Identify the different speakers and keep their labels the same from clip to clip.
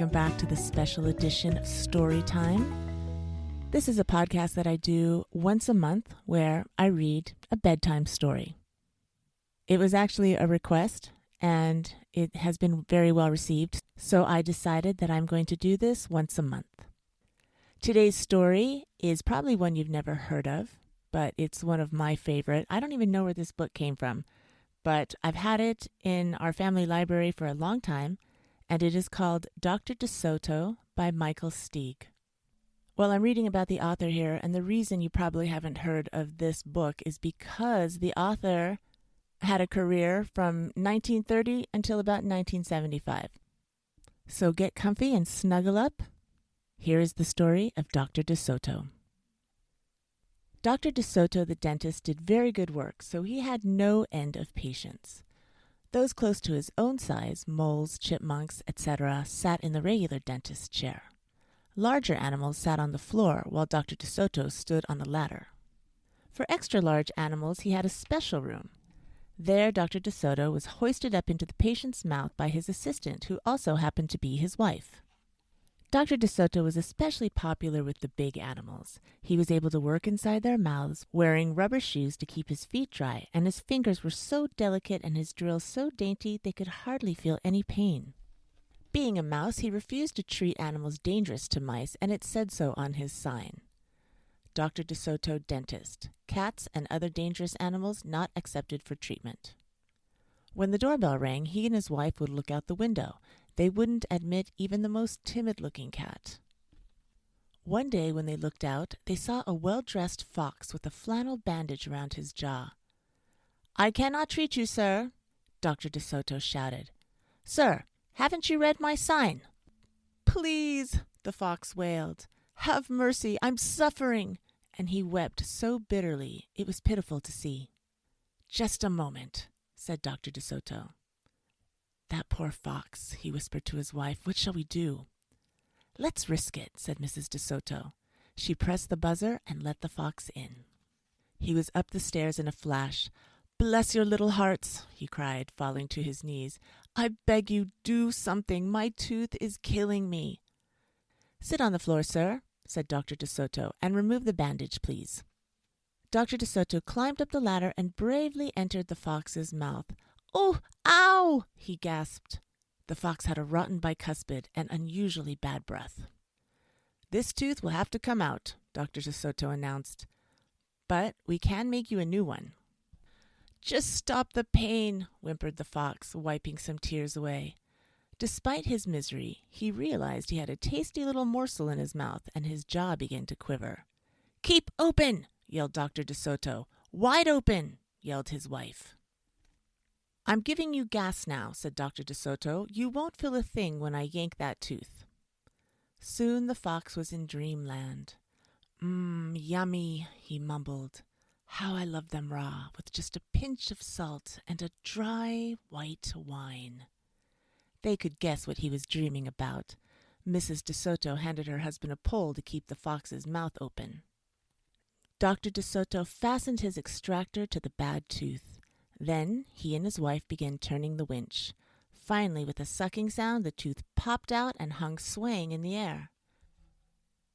Speaker 1: welcome back to the special edition of Storytime. This is a podcast that I do once a month where I read a bedtime story. It was actually a request and it has been very well received, so I decided that I'm going to do this once a month. Today's story is probably one you've never heard of, but it's one of my favorite. I don't even know where this book came from, but I've had it in our family library for a long time, and it is called Dr. DeSoto by William Steig. Well, I'm reading about the author here, and the reason you probably haven't heard of this book is because the author had a career from 1930 until about 1975. So get comfy and snuggle up. Here is the story of Dr. DeSoto. Dr. DeSoto, the dentist, did very good work, so he had no end of patients. Those close to his own size, moles, chipmunks, etc., sat in the regular dentist's chair. Larger animals sat on the floor, while Dr. DeSoto stood on the ladder. For extra large animals, he had a special room. There, Dr. DeSoto was hoisted up into the patient's mouth by his assistant, who also happened to be his wife. Dr. DeSoto was especially popular with the big animals. He was able to work inside their mouths, wearing rubber shoes to keep his feet dry, and his fingers were so delicate and his drills so dainty they could hardly feel any pain. Being a mouse, he refused to treat animals dangerous to mice, and it said so on his sign. Dr. DeSoto, dentist. Cats and other dangerous animals not accepted for treatment. When the doorbell rang, he and his wife would look out the window. They wouldn't admit even the most timid-looking cat. One day when they looked out, they saw a well-dressed fox with a flannel bandage around his jaw. "I cannot treat you, sir," Dr. DeSoto shouted. "Sir, haven't you read my sign?" "Please," the fox wailed. "Have mercy, I'm suffering." And he wept so bitterly it was pitiful to see. "Just a moment," said Dr. DeSoto. "That poor fox," he whispered to his wife. "What shall we do?" "Let's risk it," said Mrs. DeSoto. She pressed the buzzer and let the fox in. He was up the stairs in a flash. "Bless your little hearts," he cried, falling to his knees. "I beg you, do something. My tooth is killing me." "Sit on the floor, sir," said Dr. DeSoto, "and remove the bandage, please." Dr. DeSoto climbed up the ladder and bravely entered the fox's mouth. "Oh, ow!" he gasped. The fox had a rotten bicuspid and unusually bad breath. "This tooth will have to come out," Dr. DeSoto announced. "But we can make you a new one." "Just stop the pain," whimpered the fox, wiping some tears away. Despite his misery, he realized he had a tasty little morsel in his mouth, and his jaw began to quiver. "Keep open!" yelled Dr. DeSoto. "Wide open!" yelled his wife. "I'm giving you gas now," said Dr. DeSoto. "You won't feel a thing when I yank that tooth." Soon the fox was in dreamland. Yummy," he mumbled. "How I love them raw, with just a pinch of salt and a dry white wine." They could guess what he was dreaming about. Mrs. DeSoto handed her husband a pole to keep the fox's mouth open. Dr. DeSoto fastened his extractor to the bad tooth. Then he and his wife began turning the winch. Finally, with a sucking sound, the tooth popped out and hung swaying in the air.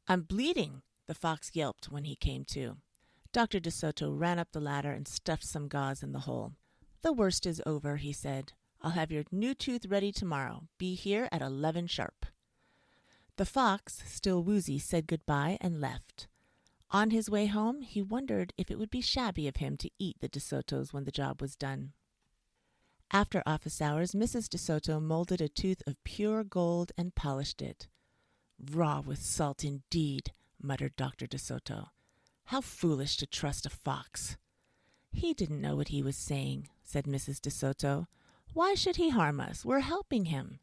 Speaker 1: "I'm bleeding," the fox yelped when he came to. Dr. DeSoto ran up the ladder and stuffed some gauze in the hole. "The worst is over," he said. "I'll have your new tooth ready tomorrow. Be here at 11 sharp." The fox, still woozy, said goodbye and left. On his way home, he wondered if it would be shabby of him to eat the DeSotos when the job was done. After office hours, Mrs. DeSoto molded a tooth of pure gold and polished it. "Raw with salt indeed," muttered Dr. DeSoto. "How foolish to trust a fox." "He didn't know what he was saying," said Mrs. DeSoto. "Why should he harm us? We're helping him."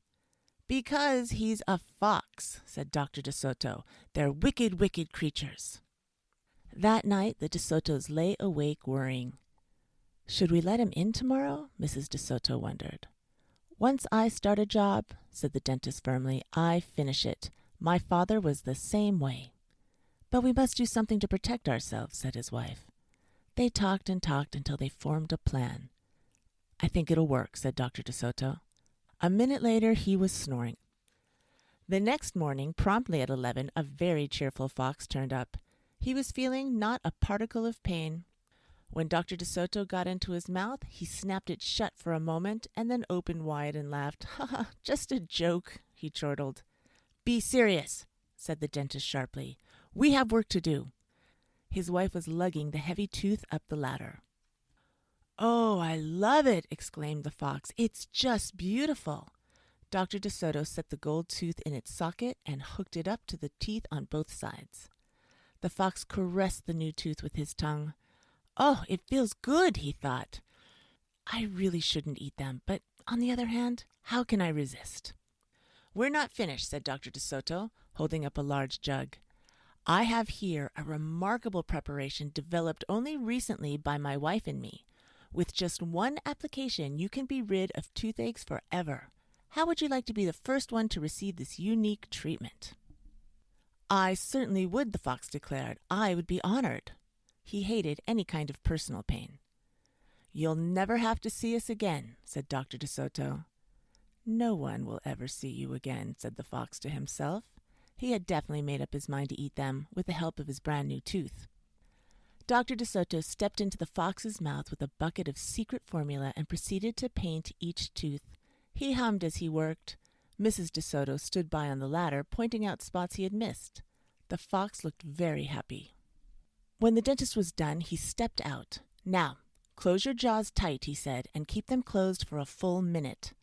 Speaker 1: "Because he's a fox," said Dr. DeSoto. "They're wicked, wicked creatures." That night the DeSotos lay awake worrying. "Should we let him in tomorrow?" Mrs. DeSoto wondered. "Once I start a job," said the dentist firmly, "I finish it. My father was the same way." "But we must do something to protect ourselves," said his wife. They talked and talked until they formed a plan. "I think it'll work," said Dr. DeSoto. A minute later he was snoring. The next morning, promptly at 11, a very cheerful fox turned up. He was feeling not a particle of pain. When Dr. DeSoto got into his mouth, he snapped it shut for a moment and then opened wide and laughed. "Ha ha, just a joke," he chortled. "Be serious," said the dentist sharply. "We have work to do." His wife was lugging the heavy tooth up the ladder. "Oh, I love it," exclaimed the fox. "It's just beautiful." Dr. DeSoto set the gold tooth in its socket and hooked it up to the teeth on both sides. The fox caressed the new tooth with his tongue. "Oh, it feels good," he thought. "I really shouldn't eat them, but on the other hand, how can I resist?" "We're not finished," said Dr. DeSoto, holding up a large jug. "I have here a remarkable preparation developed only recently by my wife and me. With just one application, you can be rid of toothaches forever. How would you like to be the first one to receive this unique treatment?" "I certainly would," the fox declared. "I would be honored." He hated any kind of personal pain. "You'll never have to see us again," said Dr. DeSoto. "No one will ever see you again," said the fox to himself. He had definitely made up his mind to eat them with the help of his brand new tooth. Dr. DeSoto stepped into the fox's mouth with a bucket of secret formula and proceeded to paint each tooth. He hummed as he worked. Mrs. DeSoto stood by on the ladder, pointing out spots he had missed. The fox looked very happy. When the dentist was done, he stepped out. "Now, close your jaws tight," he said, "and keep them closed for a full minute."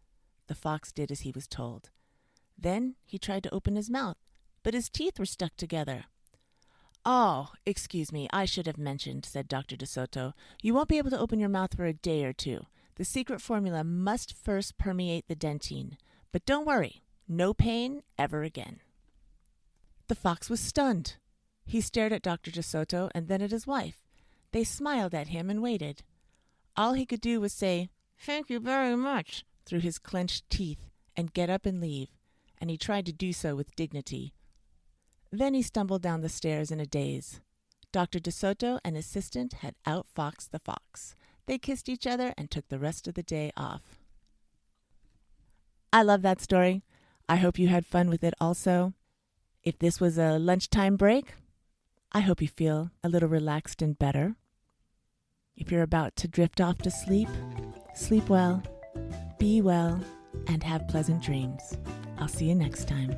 Speaker 1: The fox did as he was told. Then he tried to open his mouth, but his teeth were stuck together. "Oh, excuse me, I should have mentioned," said Dr. DeSoto. "You won't be able to open your mouth for a day or two. The secret formula must first permeate the dentine. But don't worry, no pain ever again." The fox was stunned. He stared at Dr. DeSoto and then at his wife. They smiled at him and waited. All he could do was say, "Thank you very much," through his clenched teeth, and get up and leave, and he tried to do so with dignity. Then he stumbled down the stairs in a daze. Dr. DeSoto and his assistant had outfoxed the fox. They kissed each other and took the rest of the day off. I love that story. I hope you had fun with it also. If this was a lunchtime break, I hope you feel a little relaxed and better. If you're about to drift off to sleep, sleep well, be well, and have pleasant dreams. I'll see you next time.